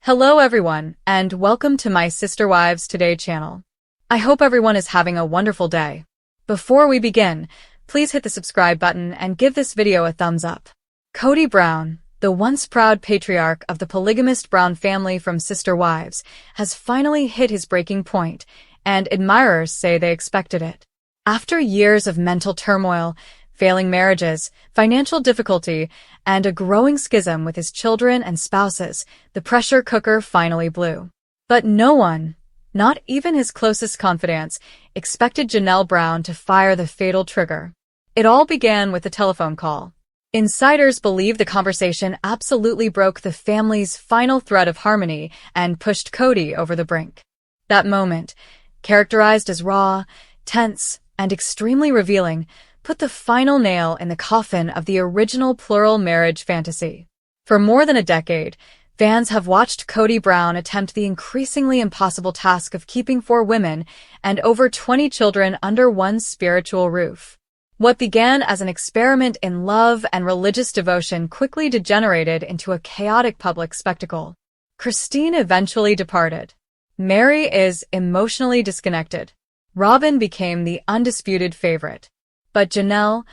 Hello everyone, and welcome to my Sister Wives Today channel. I hope everyone is having a wonderful day. Before we begin, please hit the subscribe button and give this video a thumbs up. Kody Brown, the once proud patriarch of the polygamist Brown family from Sister Wives, has finally hit his breaking point, and admirers say they expected it. After years of mental turmoil, failing marriages, financial difficulty, and a growing schism with his children and spouses, the pressure cooker finally blew. But no one, not even his closest confidants, expected Janelle Brown to fire the fatal trigger. It all began with a telephone call. Insiders believe the conversation absolutely broke the family's final thread of harmony and pushed Kody over the brink. That moment, characterized as raw, tense, and extremely revealing, put the final nail in the coffin of the original plural marriage fantasy. For more than a decade, fans have watched Kody Brown attempt the increasingly impossible task of keeping 4 women and over 20 children under one spiritual roof. What began as an experiment in love and religious devotion quickly degenerated into a chaotic public spectacle. Christine eventually departed. Mary is emotionally disconnected. Robin became the undisputed favorite. But Janelle,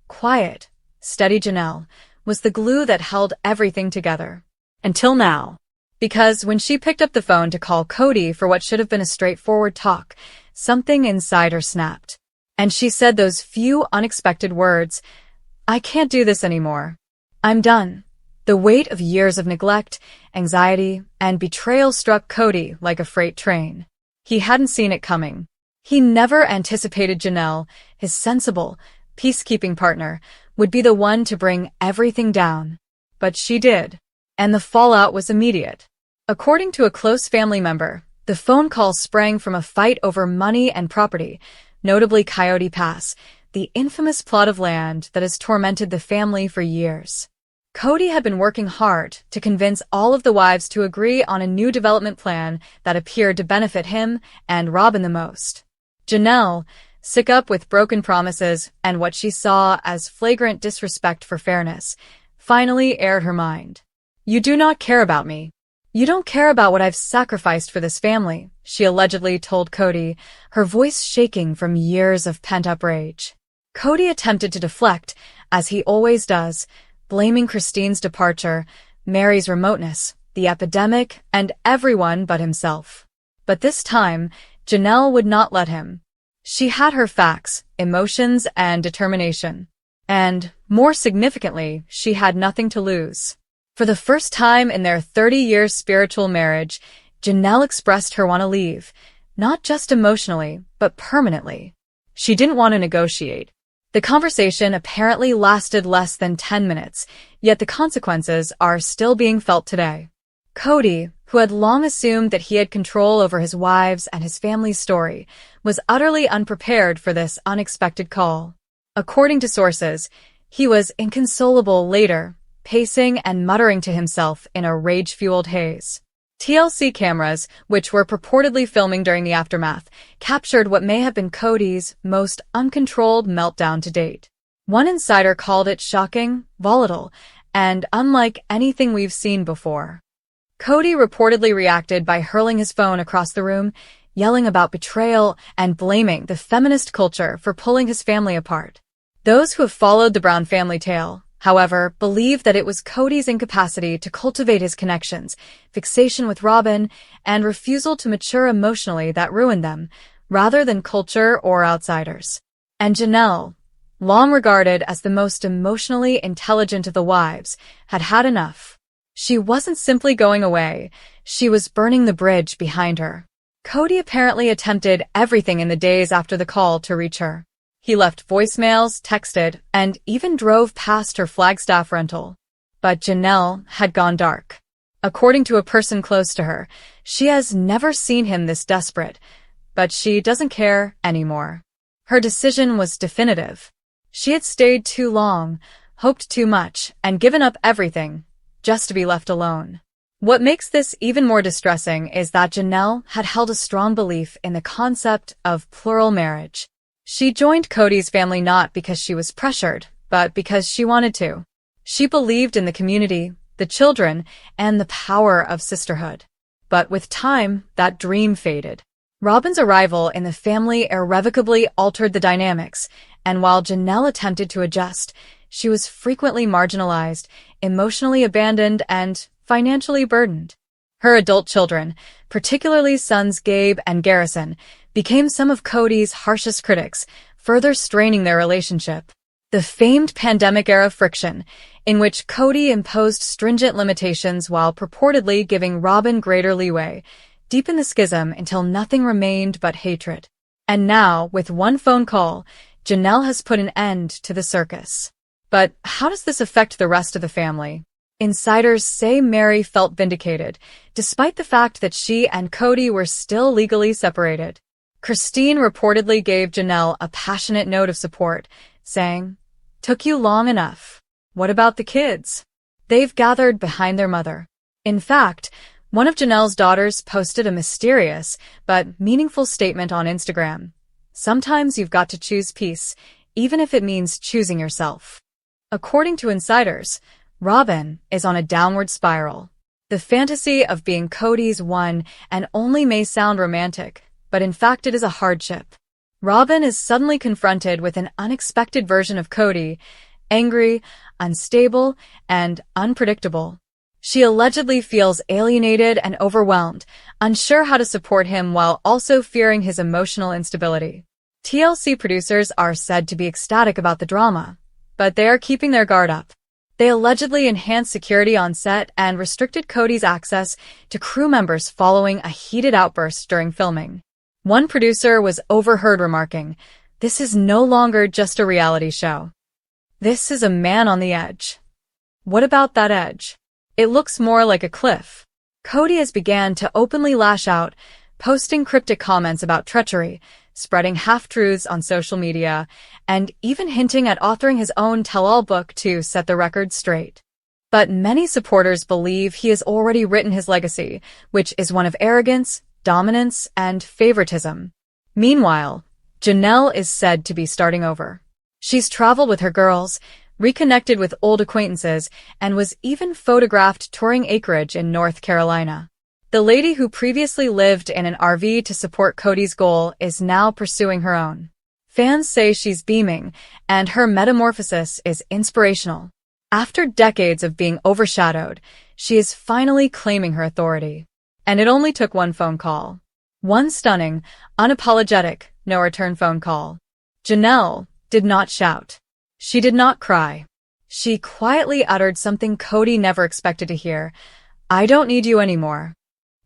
quiet, steady Janelle, was the glue that held everything together. Until now. Because when she picked up the phone to call Kody for what should have been a straightforward talk, something inside her snapped. And she said those few unexpected words, "I can't do this anymore. I'm done." The weight of years of neglect, anxiety, and betrayal struck Kody like a freight train. He hadn't seen it coming. He never anticipated Janelle, his sensible, peacekeeping partner, would be the one to bring everything down. But she did. And the fallout was immediate. According to a close family member, the phone call sprang from a fight over money and property, notably Coyote Pass, the infamous plot of land that has tormented the family for years. Kody had been working hard to convince all of the wives to agree on a new development plan that appeared to benefit him and Robin the most. Janelle, sick up with broken promises and what she saw as flagrant disrespect for fairness, finally aired her mind. "You do not care about me. You don't care about what I've sacrificed for this family," she allegedly told Kody, her voice shaking from years of pent-up rage. Kody attempted to deflect, as he always does, blaming Christine's departure, Mary's remoteness, the epidemic, and everyone but himself. But this time, Janelle would not let him. She had her facts, emotions, and determination. And, more significantly, she had nothing to lose. For the first time in their 30-year spiritual marriage, Janelle expressed her want to leave, not just emotionally, but permanently. She didn't want to negotiate. The conversation apparently lasted less than 10 minutes, yet the consequences are still being felt today. Kody, who had long assumed that he had control over his wives and his family's story, was utterly unprepared for this unexpected call. According to sources, he was inconsolable later, pacing and muttering to himself in a rage-fueled haze. TLC cameras, which were purportedly filming during the aftermath, captured what may have been Kody's most uncontrolled meltdown to date. One insider called it shocking, volatile, and unlike anything we've seen before. Kody reportedly reacted by hurling his phone across the room, yelling about betrayal and blaming the feminist culture for pulling his family apart. Those who have followed the Brown family tale, however, believe that it was Kody's incapacity to cultivate his connections, fixation with Robin, and refusal to mature emotionally that ruined them, rather than culture or outsiders. And Janelle, long regarded as the most emotionally intelligent of the wives, had had enough. She wasn't simply going away, she was burning the bridge behind her. Kody apparently attempted everything in the days after the call to reach her. He left voicemails, texted, and even drove past her Flagstaff rental. But Janelle had gone dark. According to a person close to her, she has never seen him this desperate, but she doesn't care anymore. Her decision was definitive. She had stayed too long, hoped too much, and given up everything, just to be left alone. What makes this even more distressing is that Janelle had held a strong belief in the concept of plural marriage. She joined Kody's family not because she was pressured, but because she wanted to. She believed in the community, the children, and the power of sisterhood. But with time, that dream faded. Robin's arrival in the family irrevocably altered the dynamics, and while Janelle attempted to adjust, she was frequently marginalized, emotionally abandoned, and financially burdened. Her adult children, particularly sons Gabe and Garrison, became some of Kody's harshest critics, further straining their relationship. The famed pandemic-era friction, in which Kody imposed stringent limitations while purportedly giving Robin greater leeway, deepened the schism until nothing remained but hatred. And now, with one phone call, Janelle has put an end to the circus. But how does this affect the rest of the family? Insiders say Mary felt vindicated, despite the fact that she and Kody were still legally separated. Christine reportedly gave Janelle a passionate note of support, saying, "Took you long enough. What about the kids?" They've gathered behind their mother. In fact, one of Janelle's daughters posted a mysterious but meaningful statement on Instagram. "Sometimes you've got to choose peace, even if it means choosing yourself." According to insiders, Robin is on a downward spiral. The fantasy of being Kody's one and only may sound romantic, but in fact it is a hardship. Robin is suddenly confronted with an unexpected version of Kody, angry, unstable, and unpredictable. She allegedly feels alienated and overwhelmed, unsure how to support him while also fearing his emotional instability. TLC producers are said to be ecstatic about the drama, but they are keeping their guard up. They allegedly enhanced security on set and restricted Kody's access to crew members following a heated outburst during filming. One producer was overheard remarking, "This is no longer just a reality show. This is a man on the edge." What about that edge? It looks more like a cliff. Kody has begun to openly lash out, posting cryptic comments about treachery, spreading half-truths on social media, and even hinting at authoring his own tell-all book to set the record straight. But many supporters believe he has already written his legacy, which is one of arrogance, dominance, and favoritism. Meanwhile, Janelle is said to be starting over. She's traveled with her girls, reconnected with old acquaintances, and was even photographed touring acreage in North Carolina. The lady who previously lived in an RV to support Kody's goal is now pursuing her own. Fans say she's beaming, and her metamorphosis is inspirational. After decades of being overshadowed, she is finally claiming her authority. And it only took one phone call. One stunning, unapologetic, no-return phone call. Janelle did not shout. She did not cry. She quietly uttered something Kody never expected to hear. "I don't need you anymore."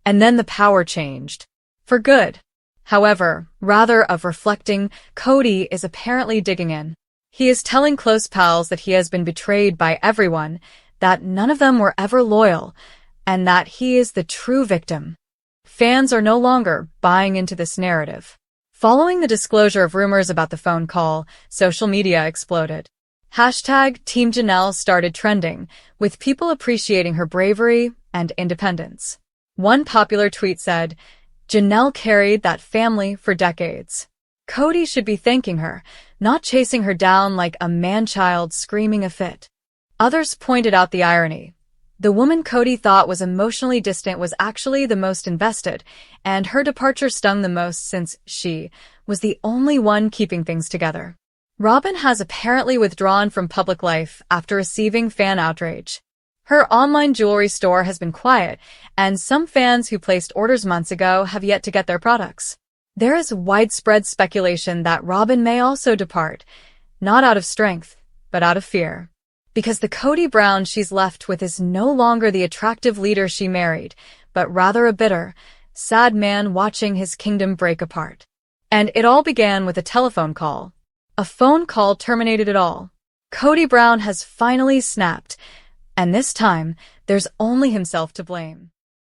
And then the power changed. For good. However, rather of reflecting, Kody is apparently digging in. He is telling close pals that he has been betrayed by everyone, that none of them were ever loyal, and that he is the true victim. Fans are no longer buying into this narrative. Following the disclosure of rumors about the phone call, social media exploded. Hashtag Team Janelle started trending, with people appreciating her bravery and independence. One popular tweet said, "Janelle carried that family for decades. Kody should be thanking her, not chasing her down like a man-child screaming a fit." Others pointed out the irony. The woman Kody thought was emotionally distant was actually the most invested, and her departure stung the most since she was the only one keeping things together. Robin has apparently withdrawn from public life after receiving fan outrage. Her online jewelry store has been quiet, and some fans who placed orders months ago have yet to get their products. There is widespread speculation that Robin may also depart, not out of strength, but out of fear. Because the Kody Brown she's left with is no longer the attractive leader she married, but rather a bitter, sad man watching his kingdom break apart. And it all began with a telephone call. A phone call terminated it all. Kody Brown has finally snapped, and this time, there's only himself to blame.